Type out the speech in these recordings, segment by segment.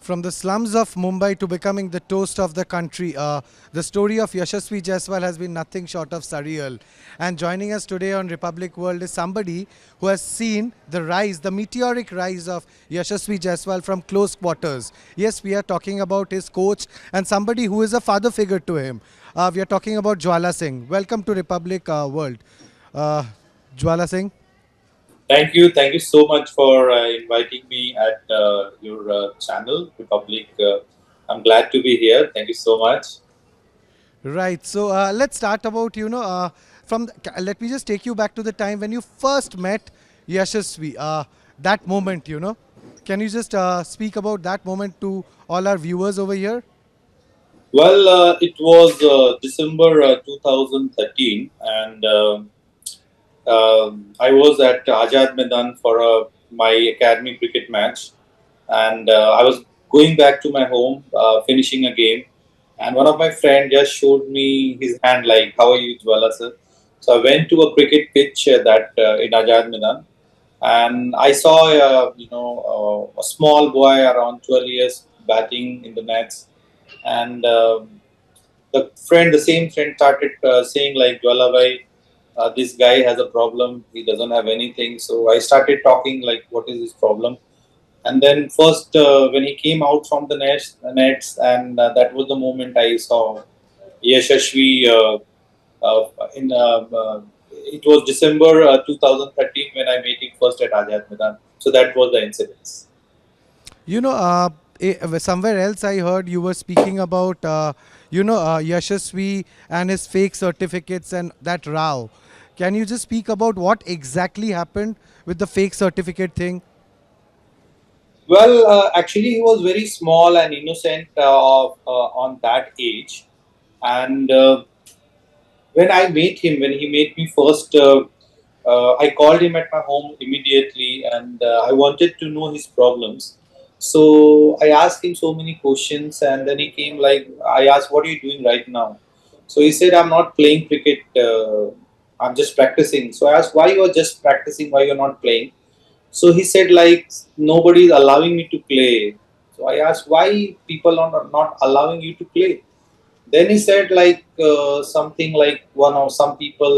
From the slums of Mumbai to becoming the toast of the country, the story of Yashasvi Jaiswal has been nothing short of surreal. And joining us today on Republic World is somebody who has seen the rise, the meteoric rise of Yashasvi Jaiswal from close quarters. Yes, we are talking about his coach and somebody who is a father figure to him. We are talking about Jwala Singh. Welcome to Republic World. Uh, Jwala Singh. Thank you so much for inviting me at your channel, Republic. I'm glad to be here. Thank you so much. Right. So let's start about let me just take you back to the time when you first met Yashasvi. That moment, Can you just speak about that moment to all our viewers over here? Well, it was December 2013, and I was at Ajad Maidan for my academy cricket match, and I was going back to my home, finishing a game, and one of my friends just showed me his hand, like, "How are you, Jwala sir?" So I went to a cricket pitch that in Ajad Maidan, and I saw a small boy around 12 years batting in the nets, and the same friend started saying like, "Jwala bhai, this guy has a problem. He doesn't have anything." So I started talking like, "What is his problem?" And then first when he came out from the nets, and that was the moment I saw Yashasvi in. It was December 2013 when I met him first at Ajad Maidan. So that was the incident. Somewhere else I heard you were speaking about, Yashasvi and his fake certificates and that row. Can you just speak about what exactly happened with the fake certificate thing? Well, actually, he was very small and innocent on that age. And when I met him, when he met me first, I called him at my home immediately, and I wanted to know his problems. So I asked him so many questions, and then he came like, I asked, "What are you doing right now?" So he said, "I'm not playing cricket. I'm just practicing." So I asked, "Why you are just practicing? Why you're not playing?" So he said like, "Nobody is allowing me to play." So I asked, "Why people are not allowing you to play?" Then he said like something like one or some people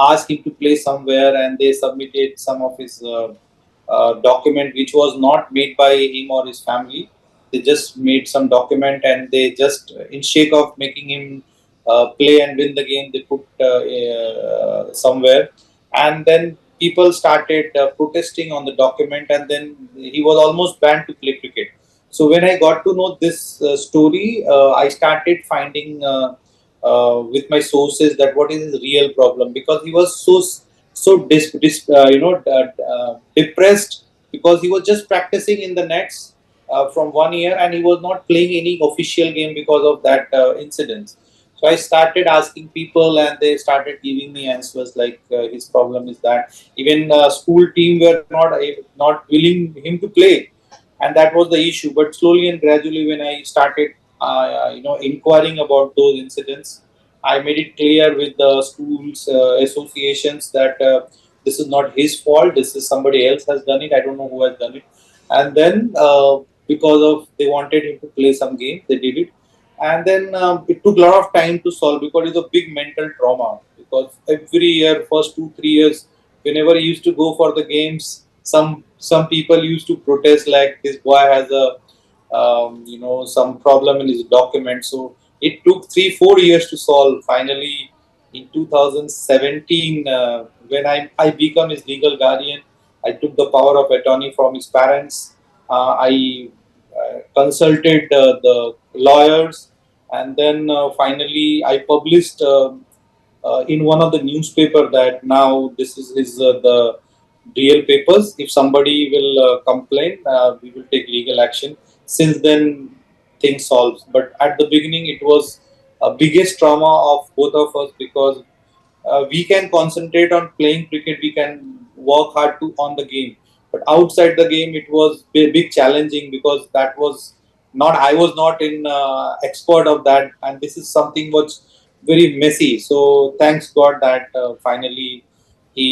asked him to play somewhere, and they submitted some of his document which was not made by him or his family. They just made some document, and they just in shake of making him play and win the game, they put somewhere, and then people started protesting on the document, and then he was almost banned to play cricket. So when I got to know this story, I started finding with my sources that what is his real problem, because he was depressed, because he was just practicing in the nets from 1 year, and he was not playing any official game because of that incident. So I started asking people, and they started giving me answers like his problem is that even school team were not willing him to play, and that was the issue. But slowly and gradually, when I started inquiring about those incidents, I made it clear with the schools associations that this is not his fault, this is somebody else has done it, I don't know who has done it. And then because of they wanted him to play some game, they did it. And then it took a lot of time to solve, because it's a big mental trauma, because every year, first 2 3 years, whenever he used to go for the games, some people used to protest like this boy has a some problem in his document. So it took 3 4 years to solve. Finally, in 2017, when I become his legal guardian, I took the power of attorney from his parents. I consulted the lawyers, and then finally I published in one of the newspaper that now this is his the real papers. If somebody will complain, we will take legal action. Since then, things solved. But at the beginning, it was a biggest trauma of both of us, because we can concentrate on playing cricket, we can work hard to on the game, but outside the game it was big challenging, because that was not, I was not in expert of that, and this is something was very messy. So thanks god that finally he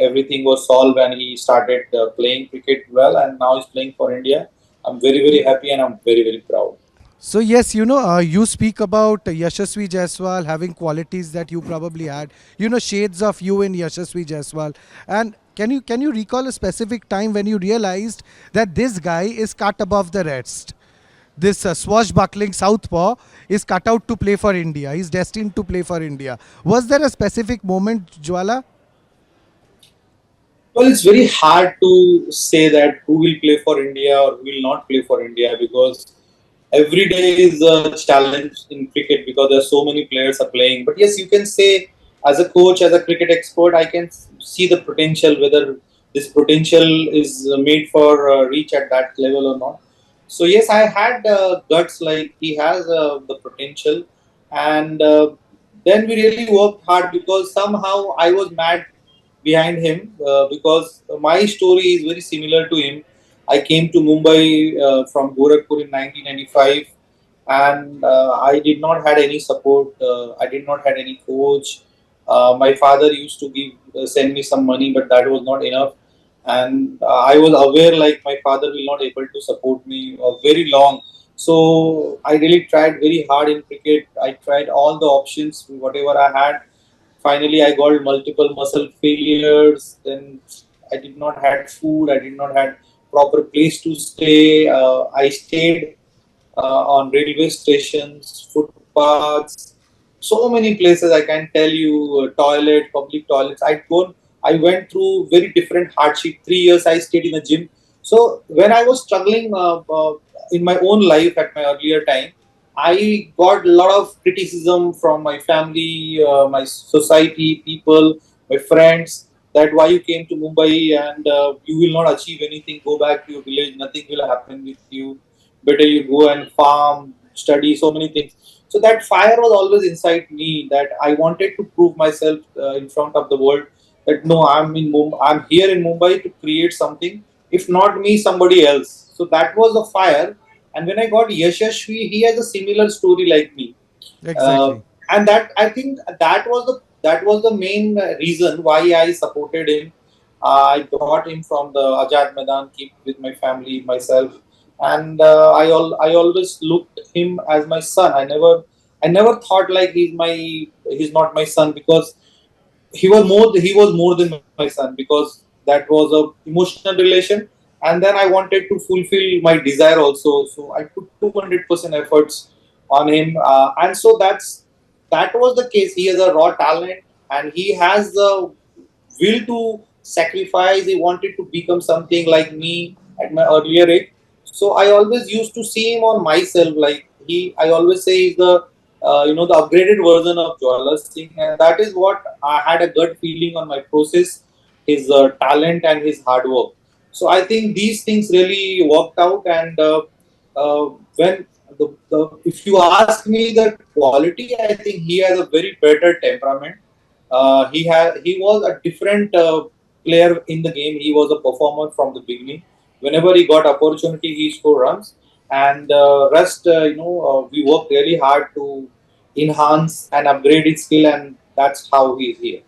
everything was solved, and he started playing cricket well, and now he's playing for India. I'm very, very happy and I'm very, very proud. So yes, you speak about Yashasvi Jaiswal having qualities that you probably had. Shades of you in Yashasvi Jaiswal. And can you recall a specific time when you realized that this guy is cut above the rest? This swashbuckling southpaw is cut out to play for India. He's destined to play for India. Was there a specific moment, Jwala? Well, it's very hard to say that who will play for India or who will not play for India, because every day is a challenge in cricket because there are so many players are playing. But yes, you can say, as a coach, as a cricket expert, I can see the potential, whether this potential is made for reach at that level or not. So yes, I had guts, like he has the potential, and then we really worked hard because somehow I was mad behind him, because my story is very similar to him. I came to Mumbai from Gorakhpur in 1995, and I did not had any support. I did not had any coach. My father used to give send me some money, but that was not enough. And I was aware like my father will not able to support me very long. So I really tried very hard in cricket. I tried all the options, whatever I had. Finally, I got multiple muscle failures. Then I did not had food. I did not had proper place to stay. I stayed on railway stations, footpaths, so many places. I can tell you, toilet, public toilets. I went through very different hardship. 3 years I stayed in a gym. So when I was struggling in my own life at my earlier time, I got a lot of criticism from my family, my society, people, my friends, that why you came to Mumbai and you will not achieve anything. Go back to your village. Nothing will happen with you. Better you go and farm, study, so many things. So that fire was always inside me, that I wanted to prove myself in front of the world, that no, I'm here in Mumbai to create something. If not me, somebody else. So that was the fire. And when I got Yashasvi, he has a similar story like me, uh, Exactly. and that I think that was the main reason why I supported him. I brought him from the Ajad Medan, keep with my family, myself, and I always looked him as my son. I never thought like he's not my son, because he was more than my son, because that was a emotional relation. And then I wanted to fulfill my desire also, so I put 200% efforts on him, and so that was the case. He has a raw talent, and he has the will to sacrifice. He wanted to become something like me at my earlier age. So I always used to see him on myself. Like I always say he's the upgraded version of Jwala Singh, and that is what I had a gut feeling on my process, his talent and his hard work. So I think these things really worked out, and when if you ask me the quality, I think he has a very better temperament. He was a different player in the game. He was a performer from the beginning. Whenever he got opportunity, he scored runs, and rest, we worked really hard to enhance and upgrade his skill, and that's how he is here.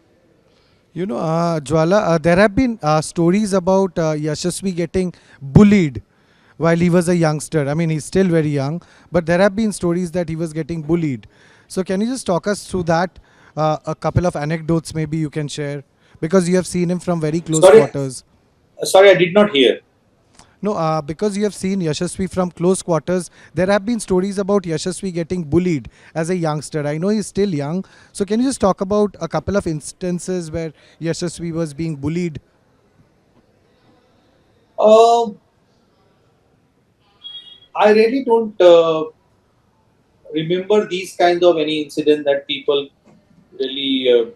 Jwala, there have been stories about Yashasvi getting bullied while he was a youngster. I mean, he's still very young, but there have been stories that he was getting bullied. So, can you just talk us through that? A couple of anecdotes maybe you can share because you have seen him from very close Sorry, quarters. sorry, I did not hear. No, because you have seen Yashasvi from close quarters, there have been stories about Yashasvi getting bullied as a youngster. I know he's still young. So, can you just talk about a couple of instances where Yashasvi was being bullied? Uh, I really don't remember these kinds of any incident that people really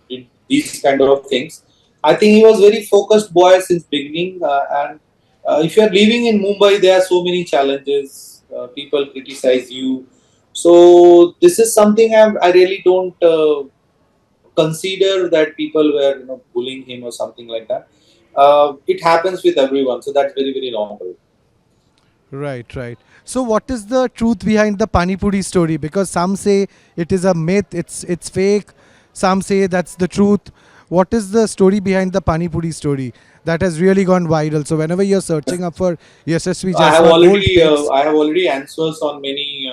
did these kind of things. I think he was very focused boy since beginning, and if you are living in Mumbai, there are so many challenges. People criticize you, so this is something I really don't consider that people were bullying him or something like that. It happens with everyone, so that's very, very normal. Right, right. So, what is the truth behind the Panipuri story? Because some say it is a myth, it's fake. Some say that's the truth. what is the story behind the Panipuri story that has really gone viral? So whenever you're searching up for Yashasvi Jaiswal old pics, I have already answers on many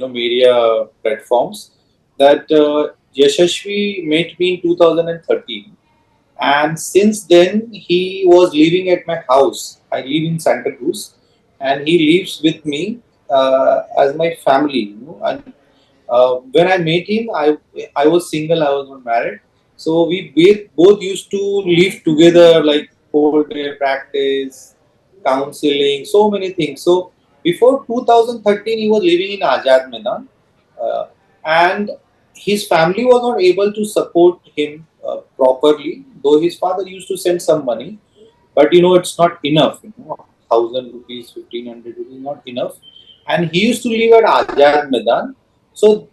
media platforms that Yashashvi met me in 2013, and since then he was living at my house. I live in Santa Cruz, and he lives with me as my family. And when I met him, I was single. I was not married, so we both used to live together, like whole day practice, counseling, so many things. So before 2013, he was living in Azad Maidan, and his family was not able to support him properly. Though his father used to send some money, but it's not enough. 1,000 rupees, 1,500 rupees, not enough. And he used to live at Azad Maidan, so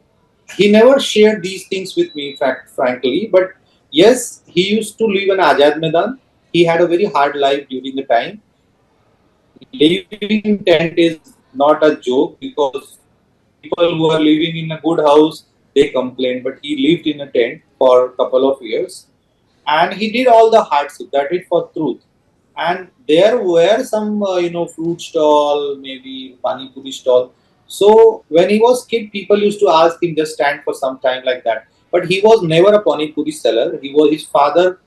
he never shared these things with me, frankly. But yes, he used to live in Azad Maidan. He had a very hard life during the time. Living in tent is not a joke, because people who are living in a good house, they complain. But he lived in a tent for a couple of years, and he did all the hardship. That is for truth. And there were some fruit stall, maybe pani puri stall. So when he was kid, people used to ask him just stand for some time, like that. But he was never a pani puri seller. He was his father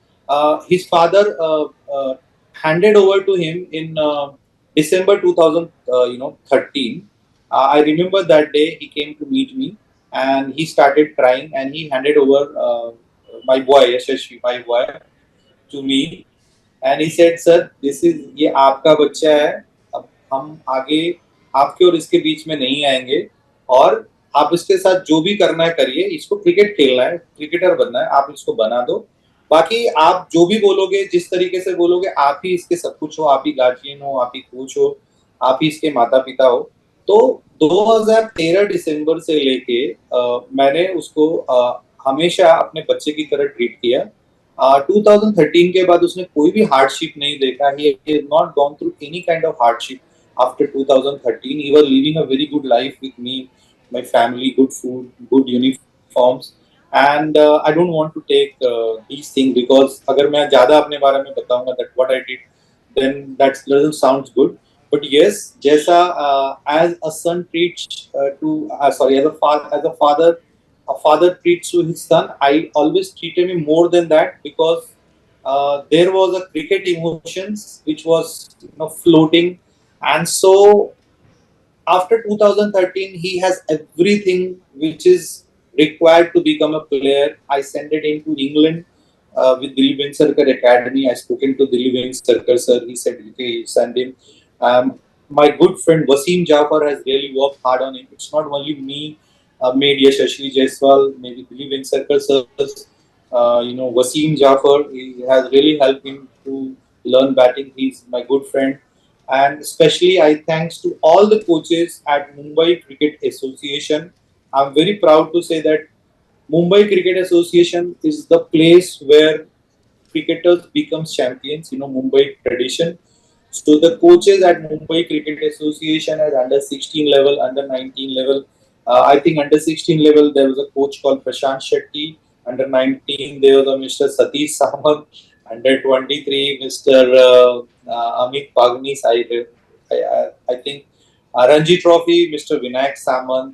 handed over to him in December 2000 13. I remember that day he came to meet me, and he started crying, and he handed over my boy Yashasvi, my boy, to me. And he said, sir this is, ये आपका बच्चा है, अब हम आगे आपके और इसके बीच में नहीं आएंगे, और आप इसके साथ जो भी करना है करिए, इसको क्रिकेट खेलना है, क्रिकेटर बनना है, आप इसको बना दो, बाकी आप जो भी बोलोगे, जिस तरीके से बोलोगे, आप ही इसके सब कुछ हो, आप ही गार्जियन हो, आप ही कोच हो, आप ही इसके माता पिता हो। तो 2013 दिसंबर से लेके मैंने उसको हमेशा अपने बच्चे की तरह ट्रीट किया। 2013 के बाद उसने कोई भी हार्डशिप नहीं देखा। He has not gone through any kind of hardship after 2013. He was living a very good life with me, my family, good food, good uniforms, and I don't want to take these things, because अगर मैं ज़्यादा अपने बारे में बताऊंगा that what I did, then that doesn't sound good. But yes, जैसा as a son treats as a father treats to his son, I always treated him more than that, because there was a cricket emotions which was floating, and so after 2013 he has everything which is required to become a player. I sent it into England with Dilip Sarkar Academy. I spoken to Dilip Sarkar sir. He said, okay, send him. My good friend Wasim Jafar has really worked hard on it. It's not only me made Yashasvi Jaiswal, maybe Dilip Sarkar sir, Wasim Jafar, he has really helped him to learn batting. He's my good friend. And especially I thanks to all the coaches at Mumbai Cricket Association. I'm very proud to say that Mumbai Cricket Association is the place where cricketers become champions. Mumbai tradition. So the coaches at Mumbai Cricket Association at under 16 level, under 19 level. I think under 16 level there was a coach called Prashant Shetty. Under 19 there was a Mr. Satish Samant. Under 23 Mr. Amit Pagnis. I think Ranji Trophy Mr. Vinayak Samant.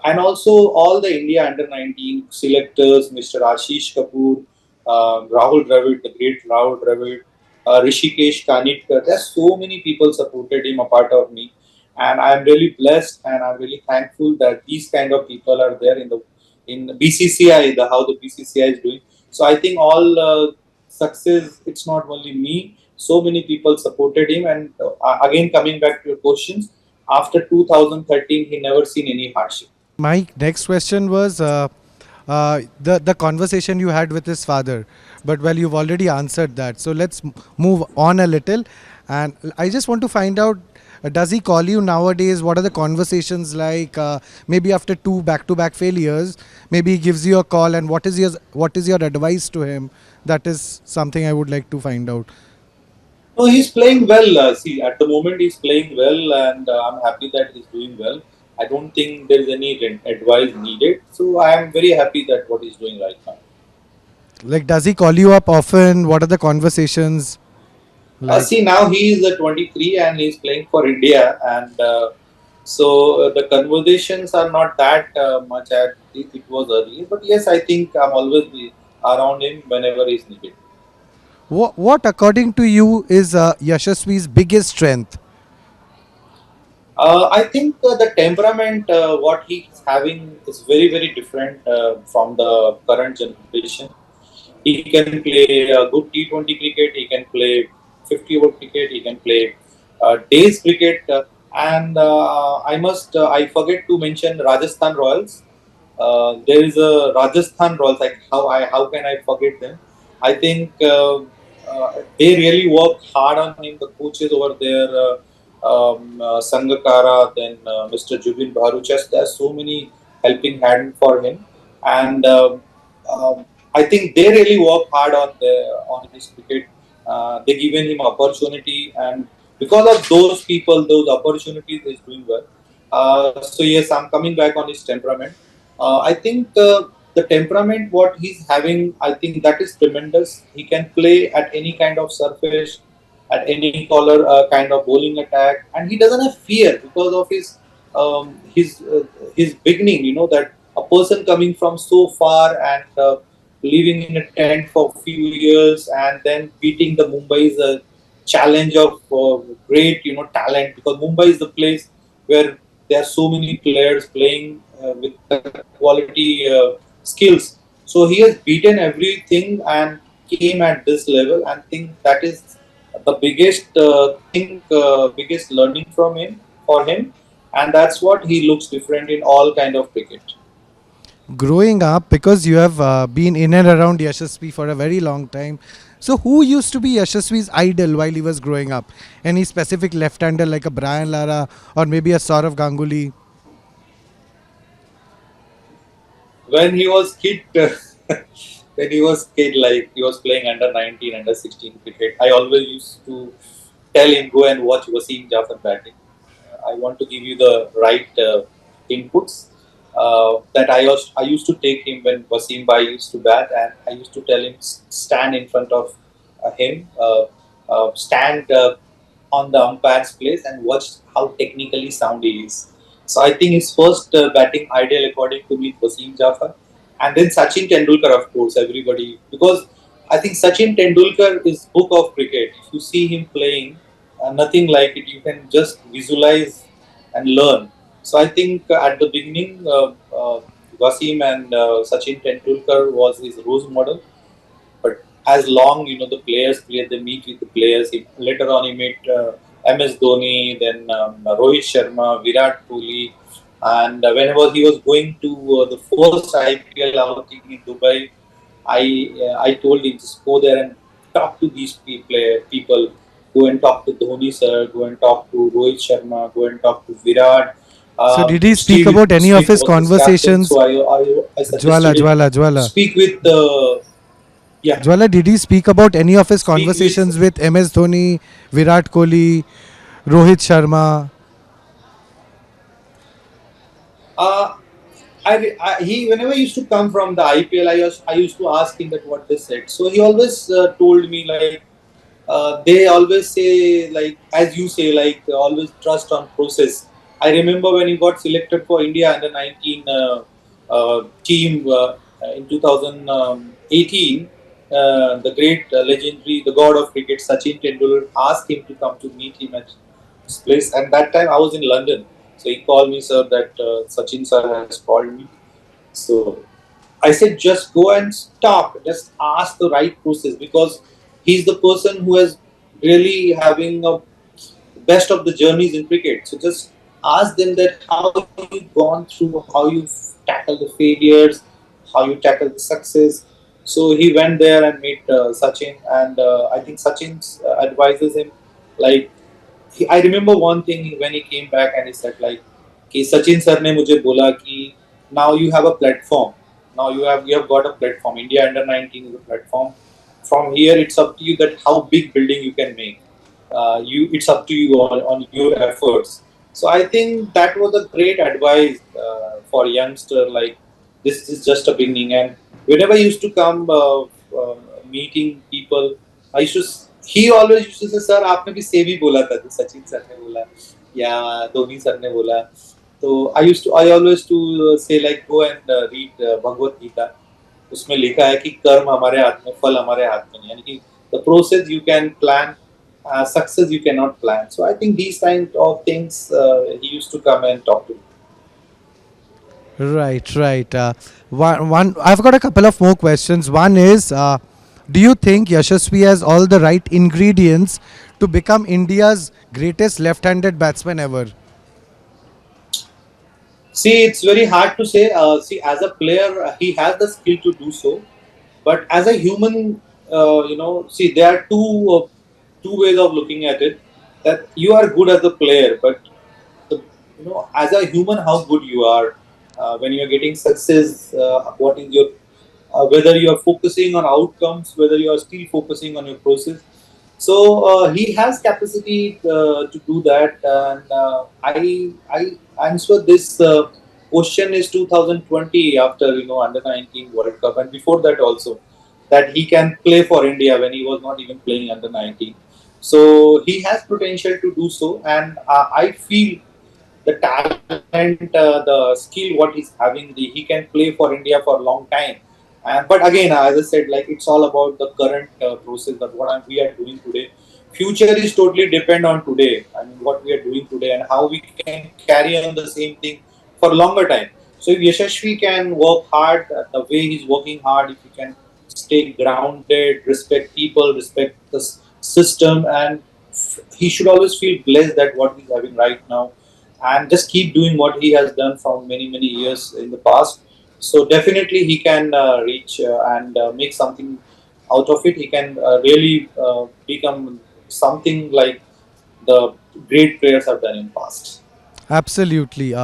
And also all the India under 19 selectors, Mr. Ashish Kapoor, Rahul Dravid, the great Rahul Dravid, Rishikesh Kanitkar. There's so many people supported him apart of me, and I'm really blessed and I'm really thankful that these kind of people are there in BCCI, how the BCCI is doing. So I think all success. It's not only me. So many people supported him, and again coming back to your questions, after 2013, he never seen any hardship. my next question was the conversation you had with his father, but well, you've already answered that. So let's move on a little, and I just want to find out. Does he call you nowadays? What are the conversations like? Maybe after two back-to-back failures, maybe he gives you a call, and what is your advice to him? That is something I would like to find out. No, he's playing well. See, at the moment he's playing well, and I'm happy that he's doing well. I don't think there is any advice needed. So I am very happy that what he's doing right now. Like, does he call you up often? What are the conversations like? See, now he is 23 and he's playing for India, and the conversations are not that much as it was earlier. But yes, I think I'm always around him whenever he's needed. What according to you, is Yashasvi's biggest strength? I think the temperament what he's having is very very different from the current generation. He can play good T20 cricket. He can play 50 over cricket. He can play days cricket. And I forget to mention Rajasthan Royals. There is a Rajasthan Royals. Like how can I forget them? I think they really work hard on him. The coaches over there, Sangakara, then Mr. Jubin Bharuchas. There are so many helping hand for him, and I think they really work hard on his cricket. They given him opportunity, and because of those people, those opportunities, is doing well. So yes, I'm coming back on his temperament. I think the temperament what he's having, I think that is tremendous. He can play at any kind of surface, at any color kind of bowling attack, and he doesn't have fear because of his beginning. You know that a person coming from so far and living in a tent for a few years and then beating the Mumbai is a challenge of great talent, because Mumbai is the place where there are so many players playing with the quality skills. So he has beaten everything and came at this level, and think that is the biggest biggest learning from him for him, and that's what he looks different in all kind of cricket. Growing up, because you have been in and around Yashasvi for a very long time. So, who used to be Yashasvi's idol while he was growing up? Any specific left-hander like a Brian Lara or maybe a Saurav Ganguly? When he was kid, when he was kid, like he was playing under 19, under 16 cricket, I always used to tell him go and watch Wasim Jafar batting. I want to give you the right inputs. I used to take him when Wasim Bhai used to bat, and I used to tell him stand in front of him, stand on the umpire's place, and watch how technically sound he is. So I think his first batting ideal, according to me, was Wasim Jafar, and then Sachin Tendulkar, of course, everybody, because I think Sachin Tendulkar is book of cricket. If you see him playing, nothing like it. You can just visualize and learn. So I think at the beginning, Wasim and Sachin Tendulkar was his role model. But as long the players play, they meet with the players. Later on, he met MS Dhoni, then Rohit Sharma, Virat Kohli, and whenever he was going to the first IPL outing in Dubai, I told him just go there and talk to these people. Go and talk to Dhoni sir. Go and talk to Rohit Sharma. Go and talk to Virat. So, did he speak Steve about any of Smith his was his captain, conversations? so I Jwala, suggested him Jwala, to Jwala. speak with yeah, Jwala, did he speak about any of his speak with conversations with MS Dhoni, Virat Kohli, Rohit Sharma? uh, he whenever he used to come from the IPL, I used to ask him that what they said. So he always told me like they always say like as you say like always trust on process. I remember when he got selected for India under 19 team in 2018. The great legendary, the god of cricket, Sachin Tendulkar asked him to come to meet him at his place. And that time I was in London, so he called me, sir, that Sachin sir has called me. So I said, just go and talk, just ask the right process, because he's the person who is really having a best of the journeys in cricket. So just ask them that how you've gone through, how you tackle the failures, how you tackle the success. So he went there and met Sachin, and I think Sachin advises him like I remember one thing when he came back and he said like कि Sachin sir ने मुझे बोला कि now you have a platform, now you have got a platform. India under 19 is a platform. From here it's up to you that how big building you can make. You it's up to you on your efforts. So I think that was a great advice for youngster, like this is just a beginning. And whenever I used to come meeting people. I used to, he always used to say, "Sir, आपने भी same ही बोला था, तो Sachin sir ने बोला या Dhoni sir ने बोला." तो I always to say like go and read Bhagavad Gita. उसमें लिखा है कि कर्म हमारे हाथ में, फल हमारे हाथ में नहीं, यानी कि the process you can plan, success you cannot plan. So I think these kind of things he used to come and talk to me. Right, right. I've got a couple of more questions. One is, do you think Yashasvi has all the right ingredients to become India's greatest left-handed batsman ever? See, it's very hard to say. See, as a player, he has the skill to do so. But as a human, see, there are two ways of looking at it. That you are good as a player, but as a human, how good you are when you are getting success. What is your whether you are focusing on outcomes, whether you are still focusing on your process. So he has capacity to do that, and I'm sure this question is 2020 after under 19 World Cup, and before that also that he can play for India when he was not even playing under 19. So he has potential to do so, and I feel the talent, the skill, what he's having, he can play for India for a long time. But again, as I said, like it's all about the current process that we are doing today. Future is totally depend on today. I mean, what we are doing today and how we can carry on the same thing for a longer time. So if Yashasvi can work hard, the way he's working hard, if he can stay grounded, respect people, respect the system, and he should always feel blessed that what he's having right now, and just keep doing what he has done from many years in the past. So definitely he can reach and make something out of it. He can really become something like the great players have done in past. Absolutely.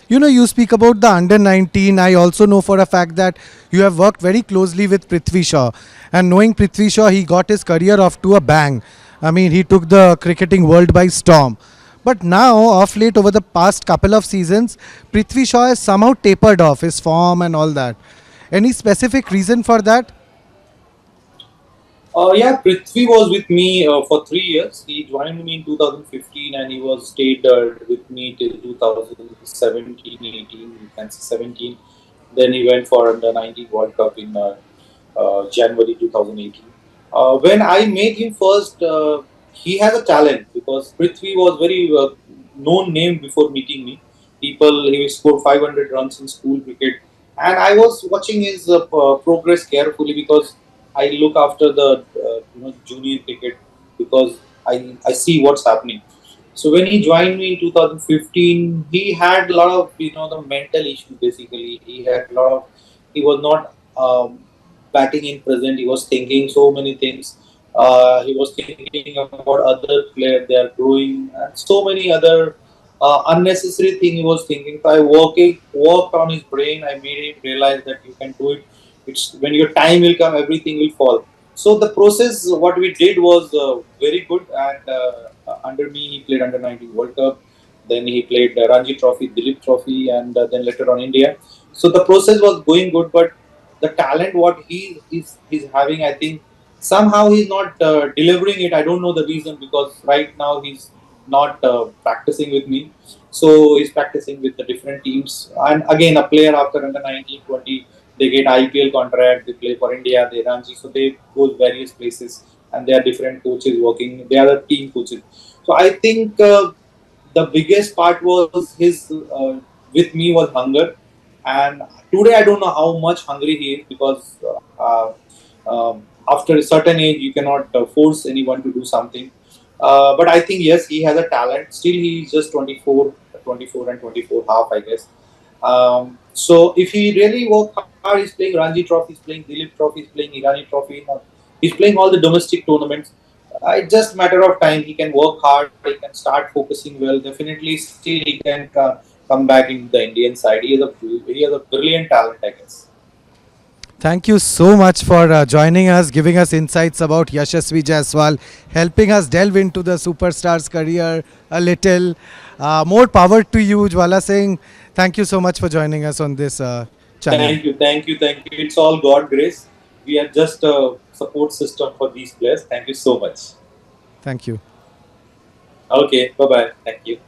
You speak about the under 19. I also know for a fact that you have worked very closely with Prithvi Shaw. And knowing Prithvi Shaw, he got his career off to a bang. I mean, he took the cricketing world by storm. But now, of late, over the past couple of seasons, Prithvi Shaw has somehow tapered off his form and all that. Any specific reason for that? Yeah, Prithvi was with me for 3 years. He joined me in 2015 and he was stayed with me till 2017, 18, you can say 17. Then he went for under 19 World Cup in January 2018. When I met him first, he has a talent because Prithvi was very known name before meeting me. He scored 500 runs in school cricket, and I was watching his progress carefully because I look after the junior cricket because I see what's happening. So when he joined me in 2015, he had a lot of the mental issues. Basically, he was not batting in present. He was thinking so many things. He was thinking about other players, they are growing, and so many other unnecessary thing he was thinking. So I worked on his brain. I made him realize that you can do it. It's when your time will come, everything will fall. So the process, what we did was very good, and under me he played under 19 World Cup. Then he played Ranji Trophy, Dilip Trophy, and then later on India. So the process was going good, but the talent what he's having, I think somehow he's not delivering it. I don't know the reason because right now he's not practicing with me. So he's practicing with the different teams. And again, a player after under 19, 20, they get IPL contract, they play for India, they Ranji, so they go various places and there are different coaches working. They are the team coaches. So I think the biggest part was his with me was hunger, and today I don't know how much hungry he is because after a certain age you cannot force anyone to do something. But I think yes, he has a talent. Still, he is just 24, 24 and 24 half, I guess. So if he really work hard, he's playing Ranji Trophy, he's playing Dilip Trophy, he's playing Irani Trophy, he's playing all the domestic tournaments. It's just matter of time. He can work hard. He can start focusing well. Definitely, still he can come back in the Indian side. He has a brilliant talent, I guess. Thank you so much for joining us, giving us insights about Yashasvi Jaiswal, helping us delve into the superstar's career a little. More power to you, Jwala Singh. Thank you so much for joining us on this channel. Thank you. It's all God grace. We are just a support system for these players. Thank you so much. Thank you. Okay, bye bye. Thank you.